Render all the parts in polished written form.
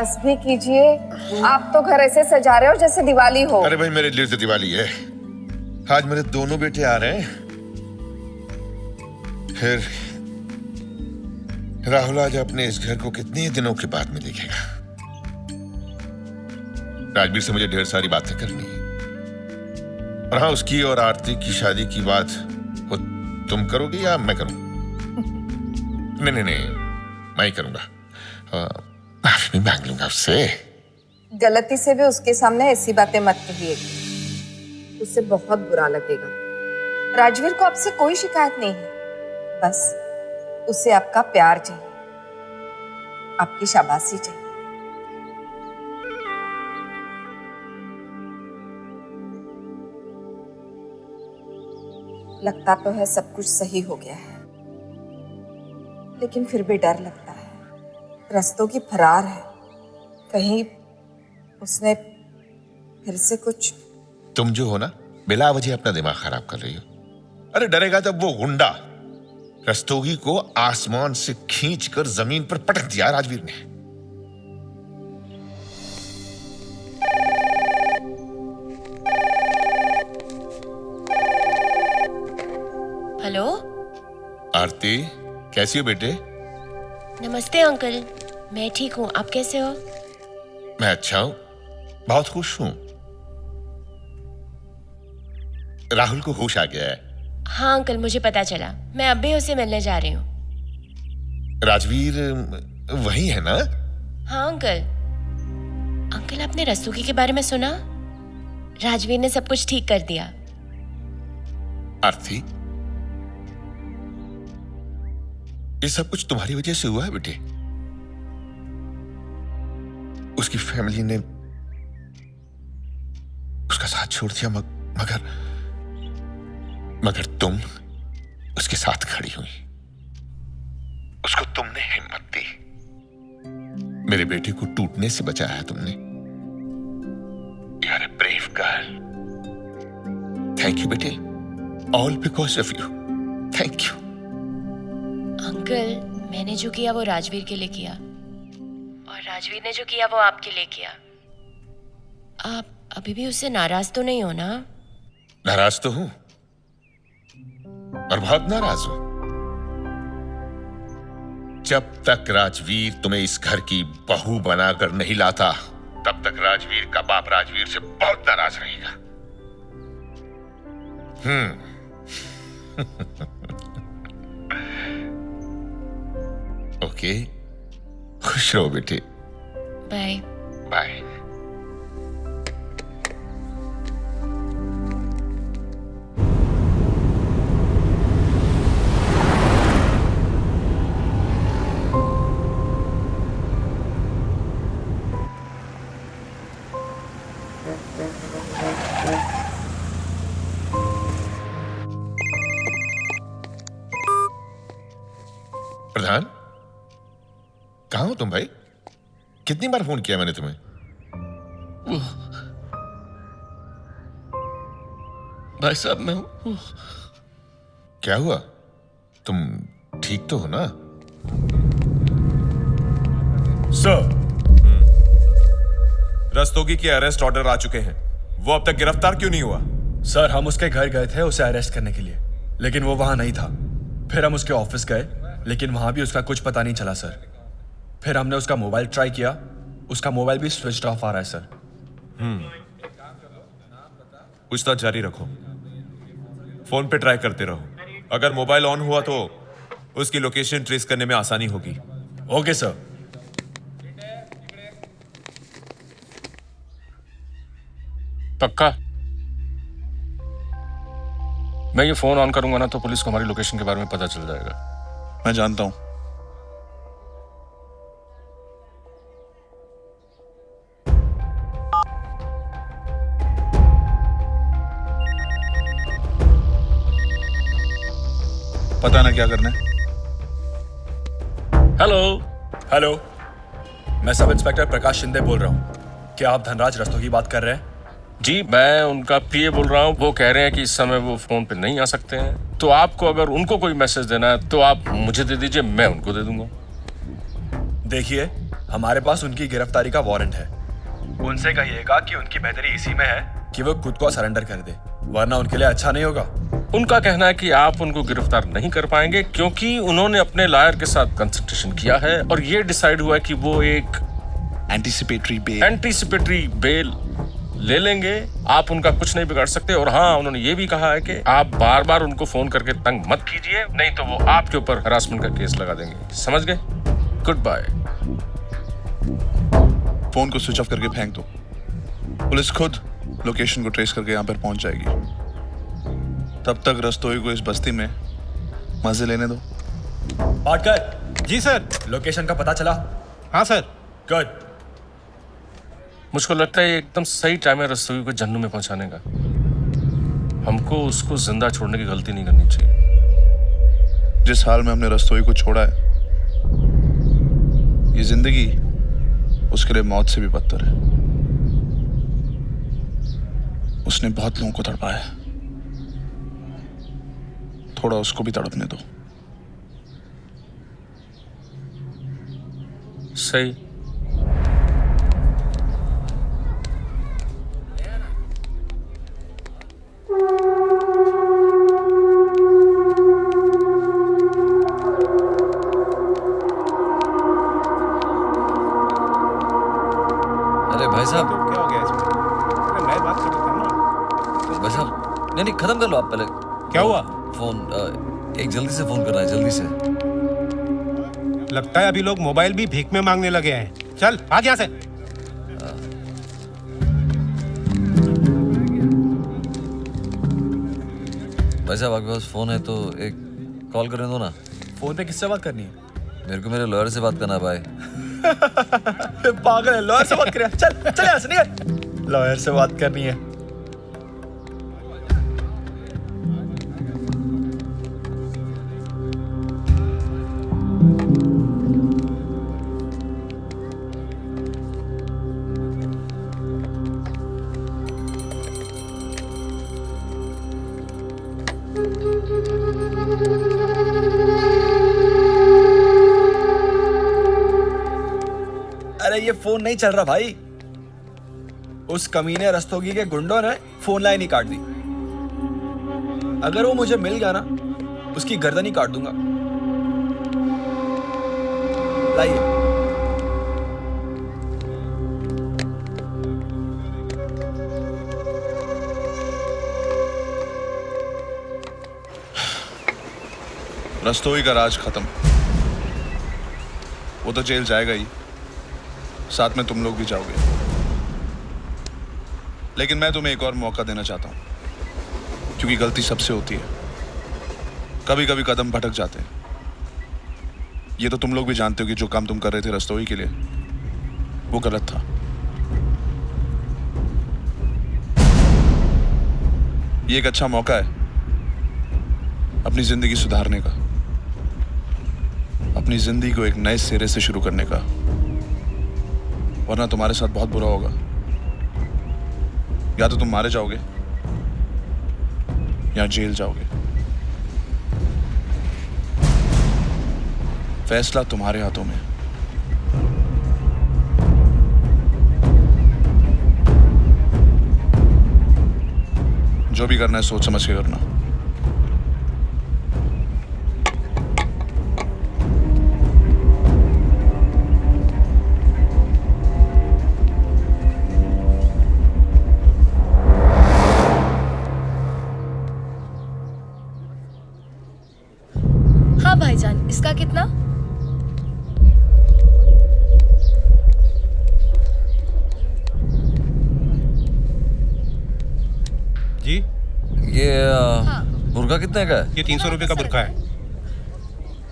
बस भी कीजिए। आप तो घर ऐसे सजा रहे हो जैसे दिवाली हो। अरे भाई मेरे लिए तो दिवाली है। आज मेरे दोनों बेटे आ रहे हैं। फिर राहुल आज अपने इस घर को कितने दिनों के बाद में देखेगा। राजवीर से मुझे ढेर सारी बातें करनी है। और हाँ, उसकी और आरती की शादी की बात वो तुम करोगी या मैं करूं? नहीं, मैं ही करूंगा। माफी मांग लूंगा उससे। गलती से भी उसके सामने ऐसी बातें मत कहिए, उससे बहुत बुरा लगेगा। राजवीर को आपसे कोई शिकायत नहीं है, बस उसे आपका प्यार चाहिए, आपकी शाबाशी चाहिए। लगता तो है सब कुछ सही हो गया है, लेकिन फिर भी डर लगता है। रस्तों की फरार है, कहीं उसने फिर से कुछ। तुम जो हो ना, बिला वजह अपना दिमाग खराब कर रही हो। अरे डरेगा जब वो गुंडा रस्तोगी को आसमान से खींचकर जमीन पर पटक दिया राजवीर ने। हेलो आरती, कैसी हो बेटे? नमस्ते अंकल, मैं ठीक हूँ, आप कैसे हो? मैं अच्छा हूं, बहुत खुश हूं। राहुल को होश आ गया है। हाँ अंकल, मुझे पता चला, मैं अब भी उसे मिलने जा रही हूँ। राजवीर वही है ना? हाँ अंकल। अंकल, आपने रस्तोगी के बारे में सुना? राजवीर ने सब कुछ ठीक कर दिया। आरती, ये सब कुछ तुम्हारी वजह से हुआ है बेटे। उसकी फैमिली ने उसका साथ छोड़ दिया, मगर तुम उसके साथ खड़ी हुई, उसको तुमने हिम्मत दी, मेरे बेटे को टूटने से बचाया तुमने। You are a brave girl. Thank you बेटे, all because of you. Thank you. Uncle, मैंने जो किया वो राजवीर के लिए किया, और राजवीर ने जो किया वो आपके लिए किया। आप अभी भी उससे नाराज तो नहीं हो ना? नाराज तो हूं, और बहुत नाराज हूं। जब तक राजवीर तुम्हें इस घर की बहू बनाकर नहीं लाता, तब तक राजवीर का बाप राजवीर से बहुत नाराज रहेगा। ओके, खुश रहो बेटे। Bye bye. प्रधान, कहाँ हो तुम भाई? कितनी बार फोन किया मैंने तुम्हें? भाई साहब, मैं हूं। क्या हुआ? तुम ठीक तो हो ना? सर, रस्तोगी के अरेस्ट ऑर्डर आ चुके हैं। वो अब तक गिरफ्तार क्यों नहीं हुआ? सर, हम उसके घर गए थे उसे अरेस्ट करने के लिए, लेकिन वो वहां नहीं था। फिर हम उसके ऑफिस गए, लेकिन वहां भी उसका कुछ पता नहीं चला सर। फिर हमने उसका मोबाइल ट्राई किया, उसका मोबाइल भी स्विच ऑफ आ रहा है सर। पूछताछ जारी रखो, फोन पे ट्राई करते रहो। अगर मोबाइल ऑन हुआ तो उसकी लोकेशन ट्रेस करने में आसानी होगी। Okay sir. पक्का? मैं ये फोन ऑन करूंगा ना तो पुलिस को हमारी लोकेशन के बारे में पता चल जाएगा। मैं जानता हूं। पता ना क्या करना है। हेलो। हेलो, मैं सब इंस्पेक्टर प्रकाश शिंदे बोल रहा हूँ। क्या आप धनराज रस्तोगी की बात कर रहे हैं? जी, मैं उनका पीए बोल रहा हूँ। वो कह रहे हैं कि इस समय वो फोन पे नहीं आ सकते हैं, तो आपको अगर उनको कोई मैसेज देना है तो आप मुझे दे दीजिए, मैं उनको दे दूंगा। देखिए, हमारे पास उनकी गिरफ्तारी का वारंट है। उनसे कहिएगा कि उनकी बेहतरी इसी में है कि वो खुद को सरेंडर कर दे, वरना उनके लिए अच्छा नहीं होगा। उनका कहना है कि आप उनको गिरफ्तार नहीं कर पाएंगे क्योंकि उन्होंने अपने लॉयर के साथ कंसल्टेशन किया है और ये डिसाइड हुआ कि वो एक एंटीसिपेटरी बेल ले लेंगे। आप उनका कुछ नहीं बिगाड़ सकते। और हाँ, उन्होंने ये भी कहा है कि आप बार बार उनको फोन करके तंग मत कीजिए, नहीं तो वो आपके ऊपर हरासमेंट का केस लगा देंगे। समझ गए? Goodbye. फोन को स्विच ऑफ करके फेंक दो। पुलिस खुद लोकेशन को ट्रेस करके यहाँ पर पहुंच जाएगी। तब तक रस्तोई को इस बस्ती में मजे लेने दो। पाटकर जी सर। लोकेशन का पता चला? हाँ सर। गुड। मुझको लगता है ये एकदम सही टाइम है रस्तोगी को जन्नू में पहुंचाने का। हमको उसको जिंदा छोड़ने की गलती नहीं करनी चाहिए। जिस हाल में हमने रस्तोई को छोड़ा है, ये जिंदगी उसके लिए मौत से भी बदतर है। उसने बहुत लोगों को तड़पाया है, थोड़ा उसको भी तड़पने दो। सही। अरे भाई साहब, तो क्या हो गया इसमें? अरे मैं बात कर रहा था ना। भाई साहब, नहीं खत्म कर लो आप पहले। क्या हुआ? फोन एक जल्दी से फोन करना है, जल्दी से। लगता है अभी लोग मोबाइल भी भीख में मांगने लगे हैं। चल भाग यहाँ से। भाई साहब, आपके पास फोन है तो एक कॉल करने दो ना। फोन पे किससे बात करनी है? मेरे को मेरे लॉयर से बात करना है भाई। पागल है, लॉयर से बात करें? चल चल यहाँ से निकल। लॉयर से बात करनी है। अरे ये फोन नहीं चल रहा भाई। उस कमीने रस्तोगी के गुंडों ने फोन लाइन ही काट दी। अगर वो मुझे मिल गया ना, उसकी गर्दन ही काट दूंगा। लाइए। रस्तोई का राज खत्म। वो तो जेल जाएगा ही, साथ में तुम लोग भी जाओगे। लेकिन मैं तुम्हें एक और मौका देना चाहता हूं, क्योंकि गलती सबसे होती है। कभी कभी कदम भटक जाते हैं। ये तो तुम लोग भी जानते हो कि जो काम तुम कर रहे थे रस्तोई के लिए, वो गलत था। ये एक अच्छा मौका है अपनी जिंदगी सुधारने का, अपनी जिंदगी को एक नए सिरे से शुरू करने का, वरना तुम्हारे साथ बहुत बुरा होगा। या तो तुम मारे जाओगे या जेल जाओगे। फैसला तुम्हारे हाथों में। जो भी करना है सोच समझ के करना। हाँ भाईजान, इसका कितना? जी ये बुर्का कितने का है? ये 300 रुपये का बुर्का है।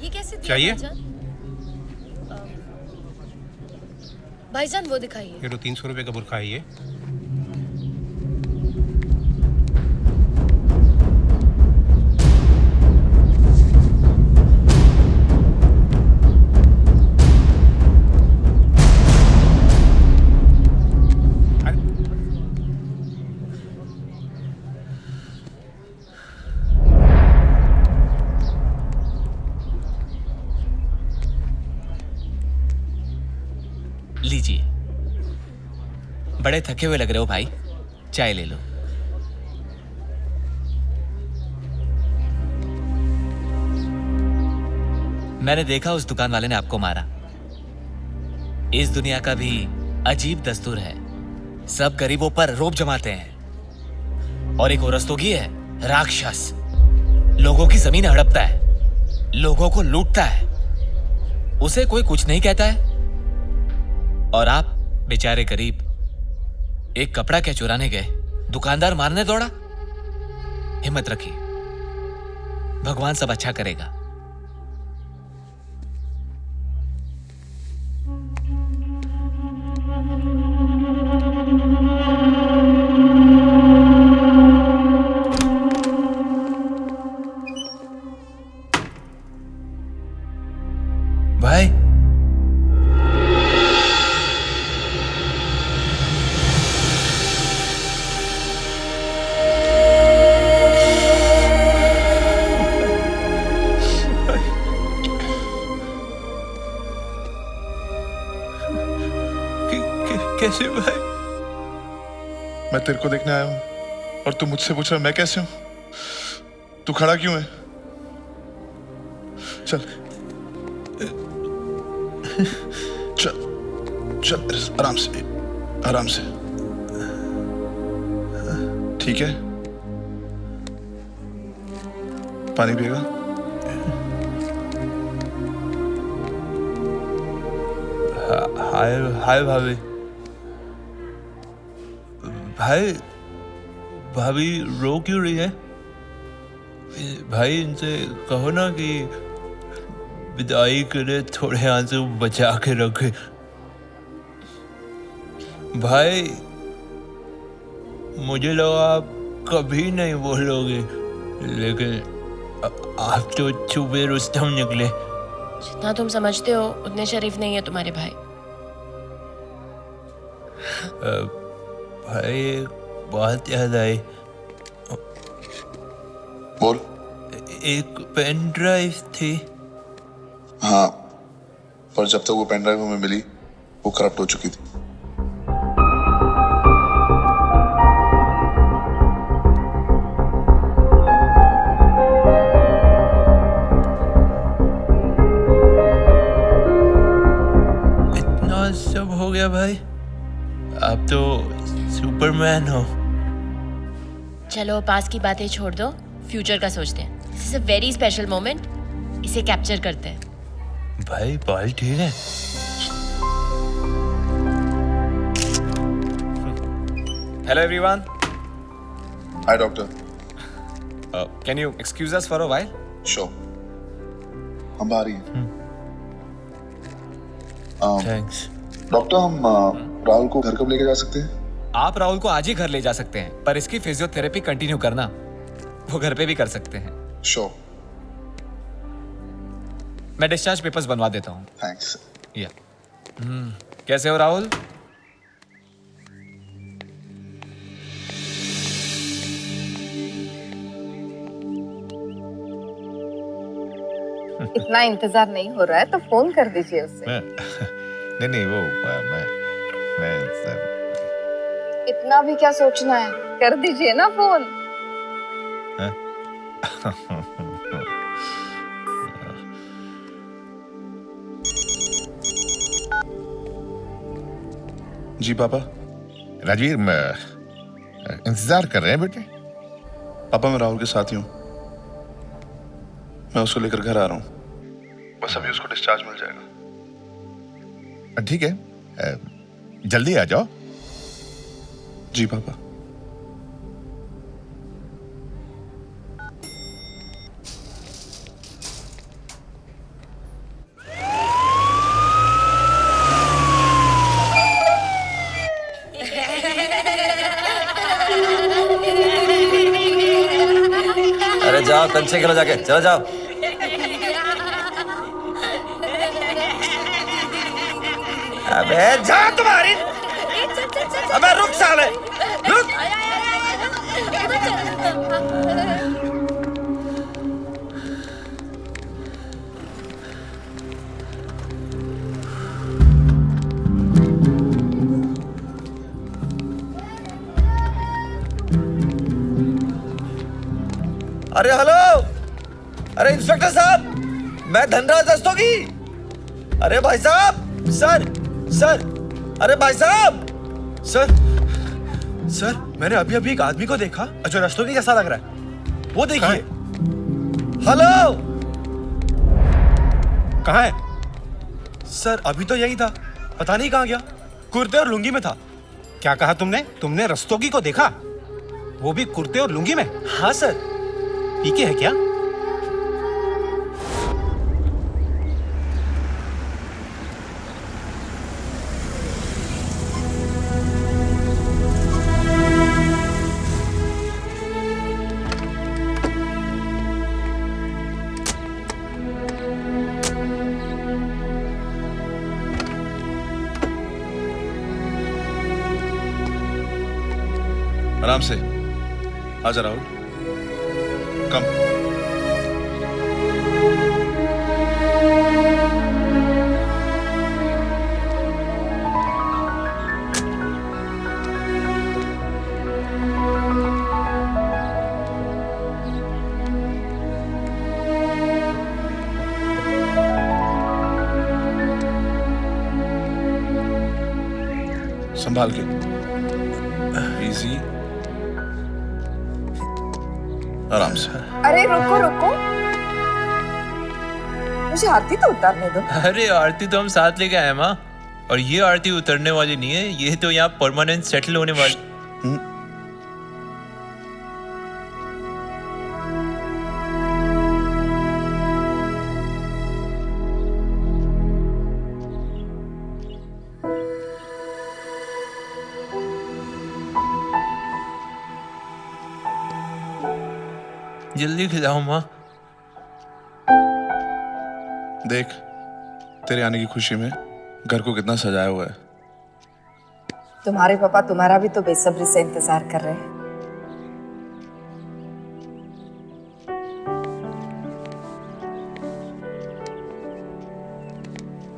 ये कैसे दिया चाहिए? भाईजान? भाईजान वो दिखाइए। ये तो 300 रुपये का बुर्का है ये। बड़े थके हुए लग रहे हो भाई, चाय ले लो। मैंने देखा उस दुकान वाले ने आपको मारा। इस दुनिया का भी अजीब दस्तूर है, सब गरीबों पर रोब जमाते हैं। और एक और रस्तोगी है, राक्षस, लोगों की जमीन हड़पता है, लोगों को लूटता है, उसे कोई कुछ नहीं कहता है। और आप बेचारे गरीब एक कपड़ा क्या चुराने गए, दुकानदार मारने दौड़ा। हिम्मत रखिए, भगवान सब अच्छा करेगा। भाई कैसे भाई? मैं तेरे को देखने आया हूं और तू मुझसे पूछ रहा है मैं कैसे हूं? तू खड़ा क्यों है? चल चल चल, आराम से आराम से, ठीक है? पानी पिएगा? हाय हाय भाभी। भाई भाभी रो क्यों रही है? भाई इनसे कहो ना कि विदाई करे, थोड़े आंसू बचा के रखे। भाई मुझे लगा आप कभी नहीं बोलोगे, लेकिन आप तो चुबे रुस्तम निकले। जितना तुम समझते हो उतने शरीफ नहीं है तुम्हारे भाई। भाई बात याद आई। बोल। एक पेन ड्राइव थी। हाँ, पर जब तक वो पेन ड्राइव हमें मिली वो करप्ट हो चुकी थी। इतना सब हो गया भाई, आप तो सुपरमैन हो। चलो पास की बातें छोड़ दो, फ्यूचर का सोचते हैं। This is a very special moment, इसे कैप्चर करते हैं। भाई बाल ठीक है? Hello everyone. Hi doctor. Can you excuse us for a while? Sure, हम बाहर ही हैं। थैंक्स। डॉक्टर, हम राहुल को घर कब लेके जा सकते हैं? आप राहुल को आज ही घर ले जा सकते हैं, पर इसकी फिजियोथेरेपी कंटिन्यू करना वो घर पे भी कर सकते हैं। श्योर। मैं डिस्चार्ज पेपर्स बनवा देता हूँ। थैंक्स। या कैसे हो राहुल? इतना इंतजार नहीं हो रहा है तो फोन कर दीजिए उससे। नहीं वो मैं इतना भी क्या सोचना है, कर दीजिए ना फोन। जी पापा। राजवीर, इंतजार कर रहे हैं बेटे। पापा मैं राहुल के साथ ही हूँ, मैं उसको लेकर घर आ रहा हूँ, बस अभी उसको डिस्चार्ज मिल जाएगा। ठीक है, जल्दी आ जाओ। जी पापा। अरे जाओ, कंचे खेलो जाके, चलो जाओ। अबे जा तुम्हारी, अबे रुक साले, रुक। अरे हेलो, अरे इंस्पेक्टर साहब, मैं धनराज रस्तोगी। अरे भाई साहब, सर, अरे भाई साहब, सर, मैंने अभी अभी एक आदमी को देखा जो रस्तोगी जैसा लग रहा है, वो देखिए। हेलो, कहाँ है? सर अभी तो यही था, पता नहीं कहाँ गया, कुर्ते और लुंगी में था। क्या कहा तुमने? तुमने रस्तोगी को देखा, वो भी कुर्ते और लुंगी में? हाँ सर। पीके है क्या? आराम से आजा राहुल, कम। संभाल के, इजी, आराम से। अरे रुको रुको, मुझे आरती तो उतारने दो। अरे आरती तो हम साथ लेके आए माँ, और ये आरती उतरने वाली नहीं है, ये तो यहाँ परमानेंट सेटल होने वाली। जल्दी खिलाओ माँ। देख, तेरे आने की खुशी में घर को कितना सजाया हुआ है। तुम्हारे पापा तुम्हारा भी तो बेसब्री से इंतजार कर रहे हैं।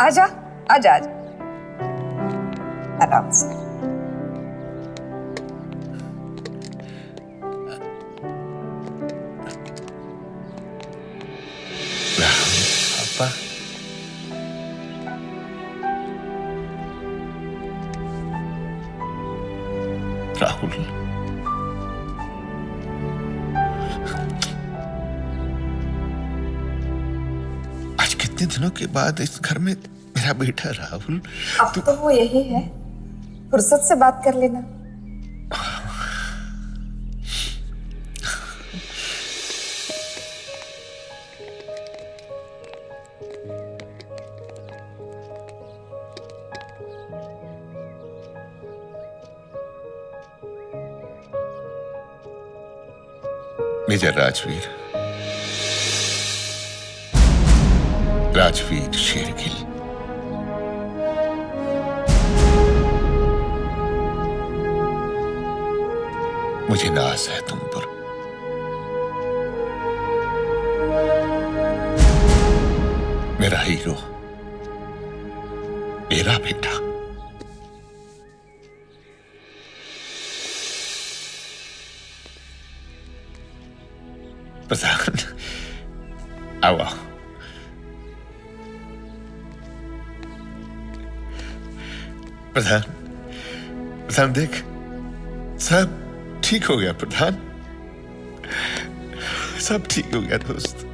आजा आजा आजा, आराम से। पापा, राहुल, आज कितने दिनों के बाद इस घर में मेरा बेटा राहुल। अब तो वो यही है, फुर्सत से बात कर लेना। मेजर राजवीर, राजवीर शेरगिल, मुझे नाज है तुम पर। मेरा हीरो, मेरा बेटा। प्रधान, आओ आओ। प्रधान, प्रधान देख, सब ठीक हो गया प्रधान, सब ठीक हो गया दोस्त।